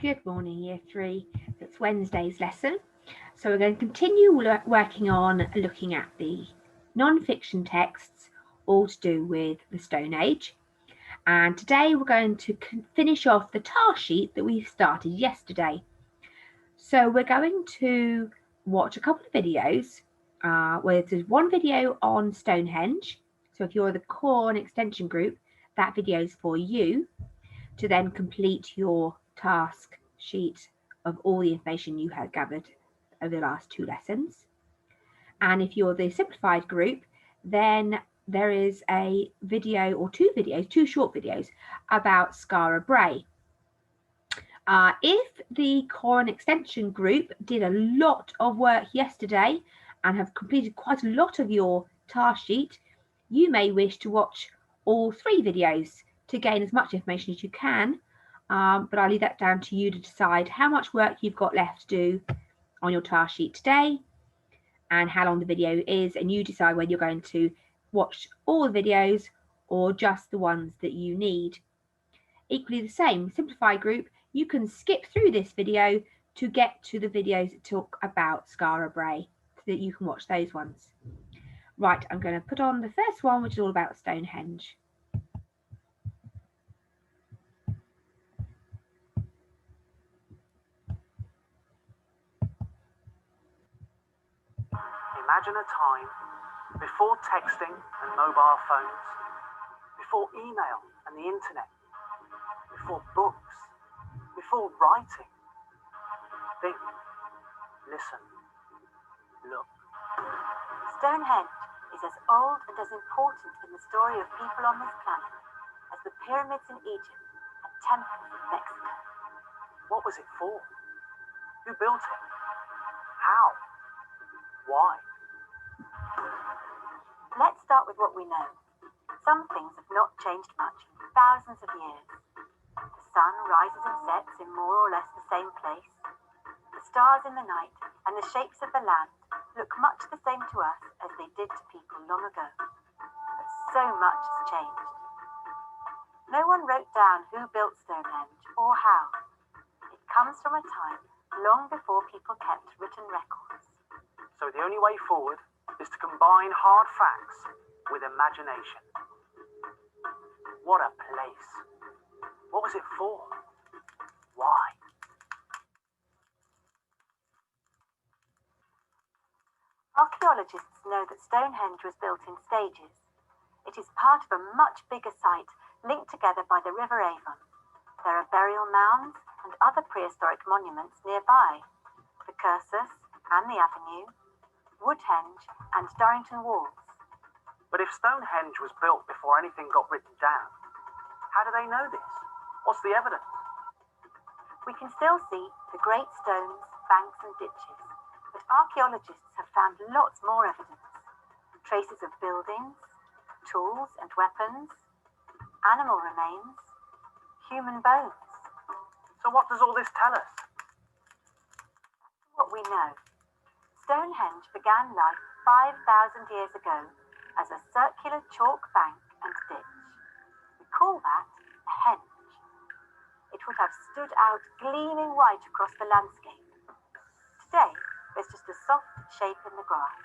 Good morning, Year 3. It's Wednesday's lesson. So we're going to continue working on looking at the non-fiction texts, all to do with the Stone Age. And today we're going to finish off the task sheet that we started yesterday. So we're going to watch a couple of videos. Where there's one video on Stonehenge. So if you're the core and extension group, that video is for you to then complete your task sheet of all the information you have gathered over the last 2 lessons. And if you're the simplified group, then there is a video or 2 videos, 2 short videos about Skara Brae. If the core and extension group did a lot of work yesterday and have completed quite a lot of your task sheet, you may wish to watch all 3 videos to gain as much information as you can. But I'll leave that down to you to decide how much work you've got left to do on your task sheet today and how long the video is, and you decide whether you're going to watch all the videos or just the ones that you need. Equally the same, simplified group, you can skip through this video to get to the videos that talk about Skara Brae so that you can watch those ones. Right, I'm going to put on the first one, which is all about Stonehenge. Imagine a time before texting and mobile phones, before email and the internet, before books, before writing. Think, listen, look. Stonehenge is as old and as important in the story of people on this planet as the pyramids in Egypt and temples in Mexico. What was it for? Who built it? How? Why? Let's start with what we know. Some things have not changed much in thousands of years. The sun rises and sets in more or less the same place. The stars in the night and the shapes of the land look much the same to us as they did to people long ago. But so much has changed. No one wrote down who built Stonehenge or how. It comes from a time long before people kept written records. So the only way forward is to combine hard facts with imagination. What a place. What was it for? Why? Archaeologists know that Stonehenge was built in stages. It is part of a much bigger site linked together by the River Avon. There are burial mounds and other prehistoric monuments nearby. The Cursus and the Avenue, Woodhenge and Durrington Walls. But if Stonehenge was built before anything got written down, how do they know this? What's the evidence? We can still see the great stones, banks and ditches, but archaeologists have found lots more evidence. Traces of buildings, tools and weapons, animal remains, human bones. So what does all this tell us? What we know. Stonehenge began life 5,000 years ago as a circular chalk bank and ditch. We call that a henge. It would have stood out gleaming white across the landscape. Today, there's just a soft shape in the grass.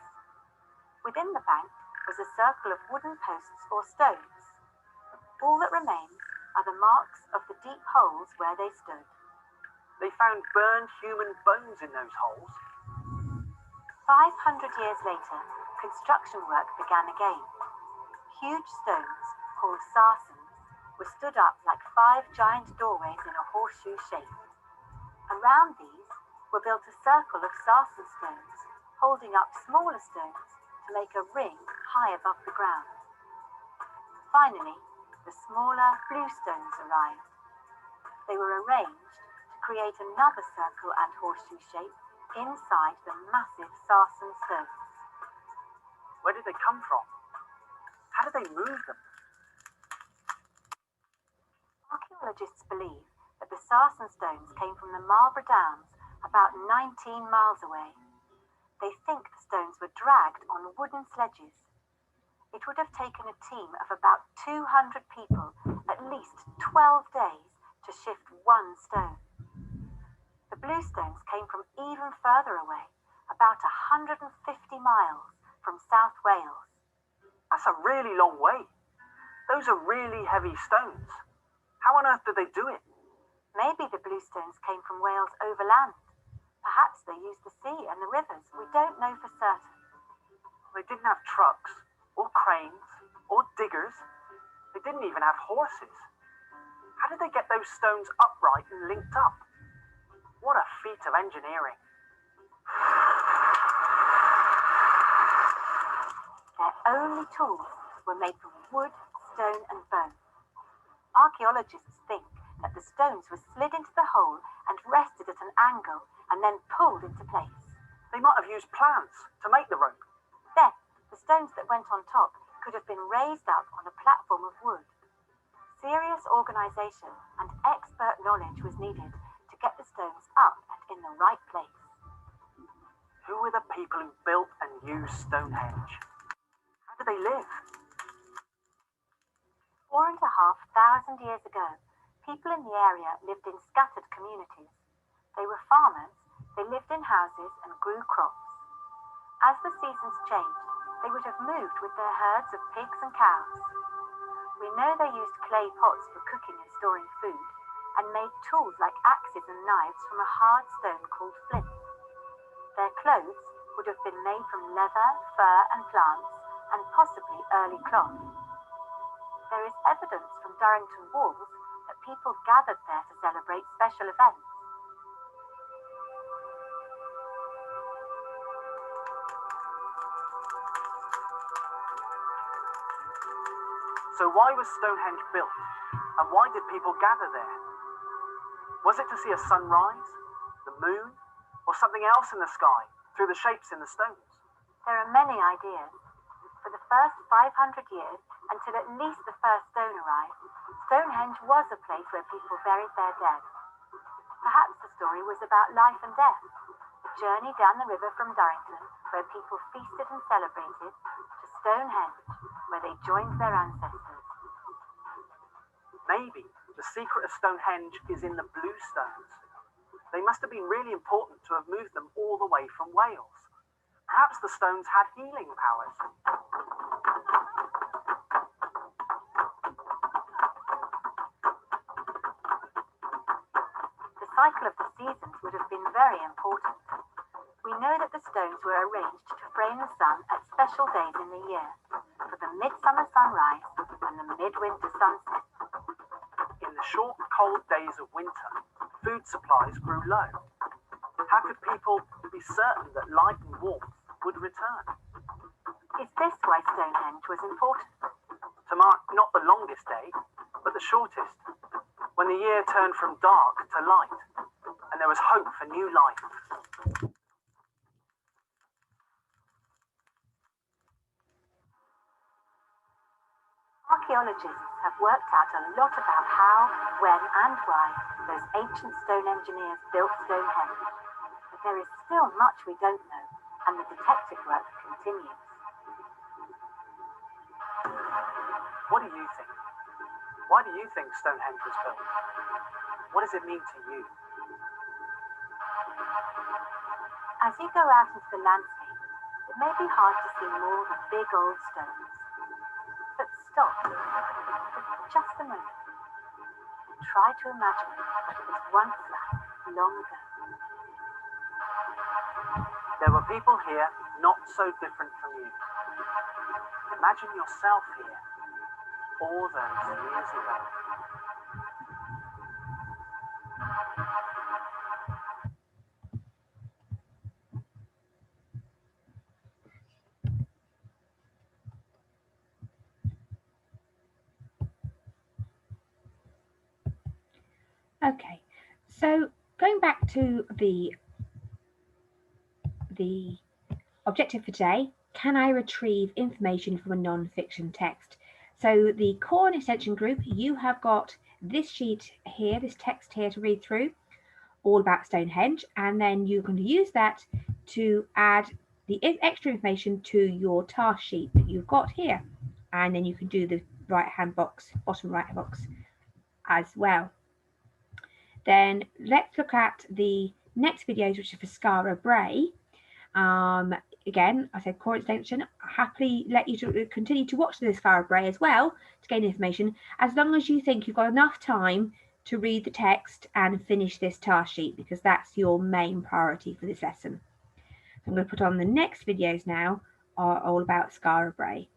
Within the bank was a circle of wooden posts or stones. All that remains are the marks of the deep holes where they stood. They found burned human bones in those holes. 500 years later, construction work began again. Huge stones, called sarsens, were stood up like 5 giant doorways in a horseshoe shape. Around these were built a circle of sarsen stones, holding up smaller stones to make a ring high above the ground. Finally, the smaller blue stones arrived. They were arranged to create another circle and horseshoe shape inside the massive sarsen stones. Where did they come from? How did they move them? Archaeologists believe that the sarsen stones came from the Marlborough Downs about 19 miles away. They think the stones were dragged on wooden sledges. It would have taken a team of about 200 people at least 12 days to shift one stone. blue stones came from even further away, about 150 miles from South Wales. That's a really long way. Those are really heavy stones. How on earth did they do it? Maybe the blue stones came from Wales overland. Perhaps they used the sea and the rivers. We don't know for certain. They didn't have trucks, or cranes, or diggers. They didn't even have horses. How did they get those stones upright and linked up? What a feat of engineering. Their only tools were made from wood, stone and bone. Archaeologists think that the stones were slid into the hole and rested at an angle and then pulled into place. They might have used plants to make the rope. Then, the stones that went on top could have been raised up on a platform of wood. Serious organisation and expert knowledge was needed to get the stones up and in the right place. Who were the people who built and used Stonehenge? How did they live? 4,500 years ago, people in the area lived in scattered communities. They were farmers, they lived in houses and grew crops. As the seasons changed, they would have moved with their herds of pigs and cows. We know they used clay pots for cooking and storing food, and made tools like axes and knives from a hard stone called flint. Their clothes would have been made from leather, fur and plants, and possibly early cloth. There is evidence from Durrington walls that people gathered there to celebrate special events. So why was Stonehenge built? And why did people gather there? Was it to see a sunrise, the moon, or something else in the sky through the shapes in the stones? There are many ideas. For the first 500 years, until at least the first stone arrived, Stonehenge was a place where people buried their dead. Perhaps the story was about life and death, the journey down the river from Durrington, where people feasted and celebrated, to Stonehenge, where they joined their ancestors. Maybe the secret of Stonehenge is in the blue stones. They must have been really important to have moved them all the way from Wales. Perhaps the stones had healing powers. The cycle of the seasons would have been very important. We know that the stones were arranged to frame the sun at special days in the year, for the midsummer sunrise and the midwinter sunset. In the short, cold days of winter, food supplies grew low. How could people be certain that light and warmth would return? Is this why Stonehenge was important? To mark not the longest day, but the shortest, when the year turned from dark to light, and there was hope for new life. Archaeologists have worked out a lot about how, when and why those ancient stone engineers built Stonehenge. But there is still much we don't know, and the detective work continues. What do you think? Why do you think Stonehenge was built? What does it mean to you? As you go out into the landscape, it may be hard to see more than big old stones. But stop for just a moment. Try to imagine what it was once like long ago. There were people here not so different from you. Imagine yourself here all those years ago. Okay, so going back to the objective for today, can I retrieve information from a non-fiction text? So the core and extension group, you have got this sheet here, this text here to read through, all about Stonehenge, and then you can use that to add the extra information to your task sheet that you've got here, and then you can do the right-hand box, bottom right box as well. Then let's look at the next videos, which are for Skara Brae, again, I said core extension, happily let you to continue to watch the Skara Brae as well to gain information, as long as you think you've got enough time to read the text and finish this task sheet, because that's your main priority for this lesson. So I'm going to put on the next videos now, are all about Skara Brae.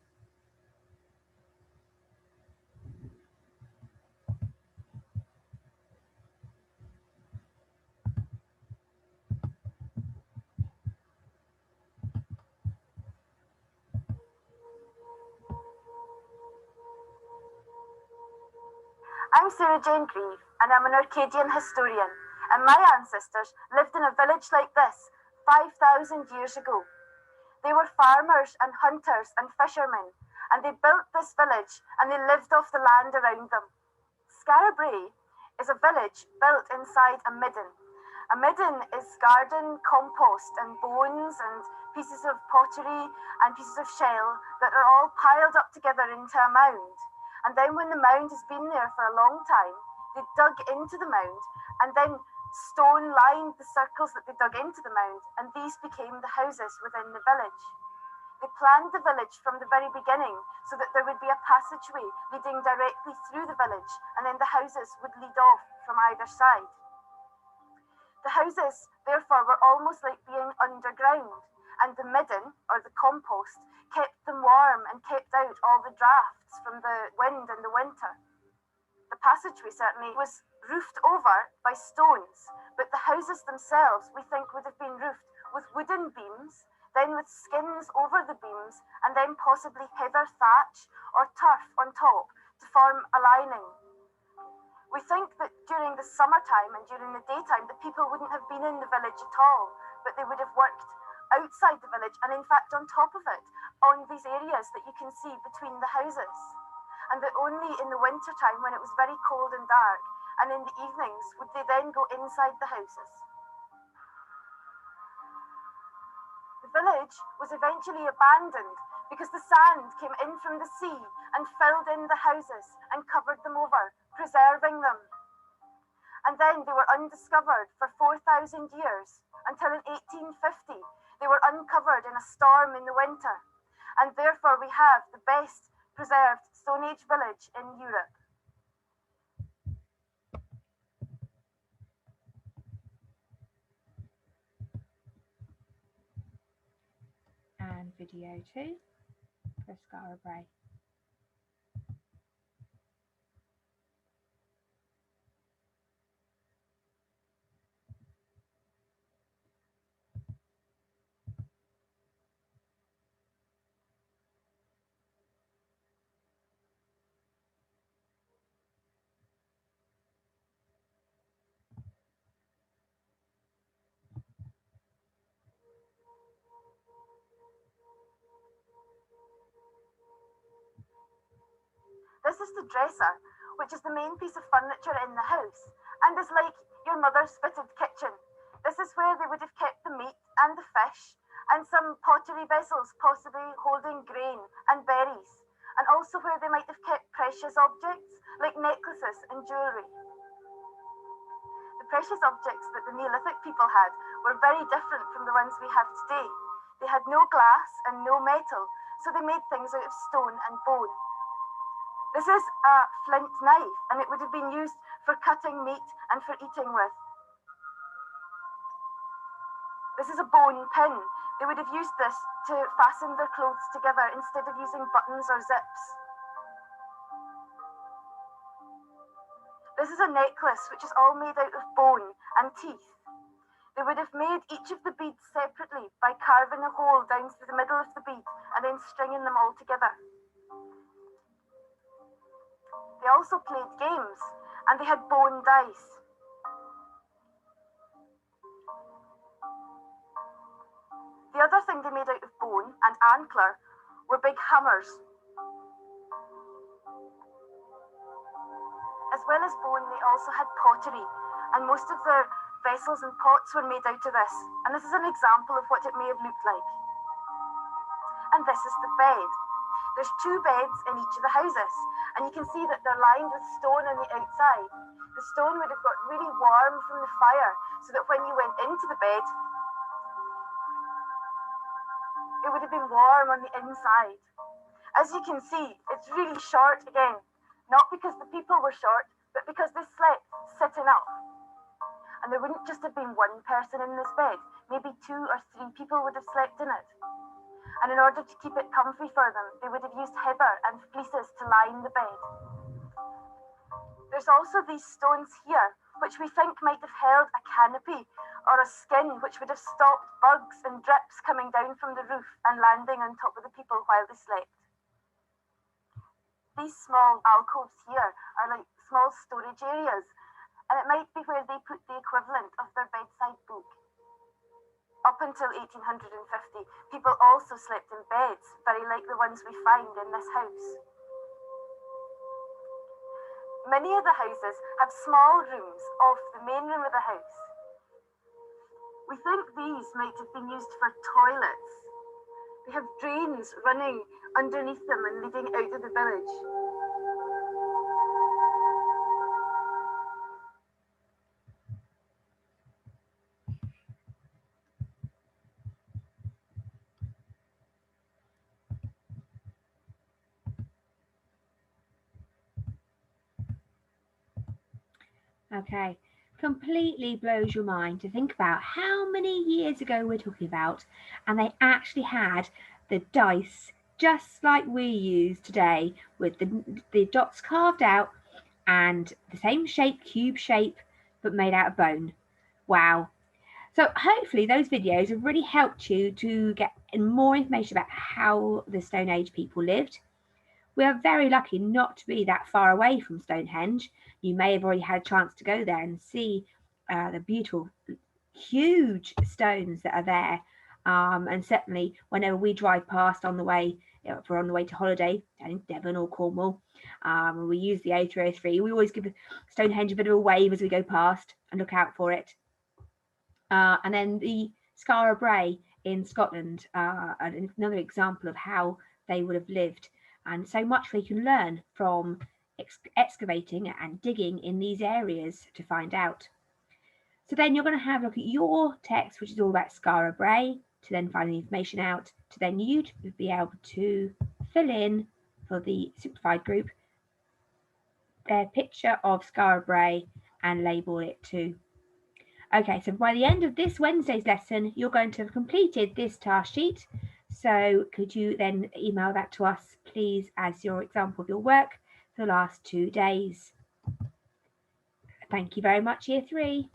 I'm Sarah Jane Grieve, and I'm an Arcadian historian, and my ancestors lived in a village like this 5,000 years ago. They were farmers and hunters and fishermen, and they built this village and they lived off the land around them. Skara Brae is a village built inside a midden. A midden is garden compost and bones and pieces of pottery and pieces of shell that are all piled up together into a mound. And then when the mound has been there for a long time, they dug into the mound and then stone lined the circles that they dug into the mound, and these became the houses within the village. They planned the village from the very beginning so that there would be a passageway leading directly through the village, and then the houses would lead off from either side. The houses, therefore, were almost like being underground, and the midden, or the compost, kept them warm and kept out all the drafts from the wind in the winter. The passageway certainly was roofed over by stones, but the houses themselves, we think, would have been roofed with wooden beams, then with skins over the beams, and then possibly heather thatch or turf on top to form a lining. We think that during the summertime and during the daytime, the people wouldn't have been in the village at all, but they would have worked outside the village and in fact on top of it, on these areas that you can see between the houses. And that only in the winter time, when it was very cold and dark, and in the evenings, would they then go inside the houses. The village was eventually abandoned because the sand came in from the sea and filled in the houses and covered them over, preserving them. And then they were undiscovered for 4,000 years, until in 1850 they were uncovered in a storm in the winter, and therefore we have the best preserved Stone Age village in Europe. And video 2 for Skara Brae. This is the dresser, which is the main piece of furniture in the house, and is like your mother's fitted kitchen. This is where they would have kept the meat and the fish, and some pottery vessels possibly holding grain and berries, and also where they might have kept precious objects like necklaces and jewellery. The precious objects that the Neolithic people had were very different from the ones we have today. They had no glass and no metal, so they made things out of stone and bone. This is a flint knife, and it would have been used for cutting meat and for eating with. This is a bone pin. They would have used this to fasten their clothes together instead of using buttons or zips. This is a necklace which is all made out of bone and teeth. They would have made each of the beads separately by carving a hole down through the middle of the bead and then stringing them all together. They also played games, and they had bone dice. The other thing they made out of bone and antler were big hammers. As well as bone, they also had pottery, and most of their vessels and pots were made out of this. And this is an example of what it may have looked like. And this is the bed. There's 2 beds in each of the houses, and you can see that they're lined with stone on the outside. The the stone would have got really warm from the fire, so that when you went into the bed, it would have been warm on the inside. As you can see, it's really short again, not because the people were short, but because they slept sitting up. And there wouldn't just have been one person in this bed, maybe 2 or 3 people would have slept in it. And in order to keep it comfy for them, they would have used heather and fleeces to line the bed. There's also these stones here, which we think might have held a canopy or a skin which would have stopped bugs and drips coming down from the roof and landing on top of the people while they slept. These small alcoves here are like small storage areas, and it might be where they put the equivalent of their bedside book. Up until 1850, people also slept in beds, very like the ones we find in this house. Many of the houses have small rooms off the main room of the house. We think these might have been used for toilets. They have drains running underneath them and leading out of the village. Okay, completely blows your mind to think about how many years ago we're talking about, and they actually had the dice just like we use today, with the dots carved out and the same shape, cube shape, but made out of bone. Wow. So hopefully those videos have really helped you to get more information about how the Stone Age people lived. We are very lucky not to be that far away from Stonehenge. You may have already had a chance to go there and see the beautiful, huge stones that are there. And certainly whenever we drive past on the way, if we're on the way to holiday down in Devon or Cornwall, we use the A303, we always give Stonehenge a bit of a wave as we go past and look out for it. And then the Skara Brae in Scotland, another example of how they would have lived. And so much we can learn from excavating and digging in these areas to find out. So then you're going to have a look at your text, which is all about Skara Brae, to then find the information out, to then you'd be able to fill in for the simplified group their picture of Skara Brae and label it too. Okay, so by the end of this Wednesday's lesson, you're going to have completed this task sheet. So could you then email that to us, please, as your example of your work for the last 2 days. Thank you very much, Year 3.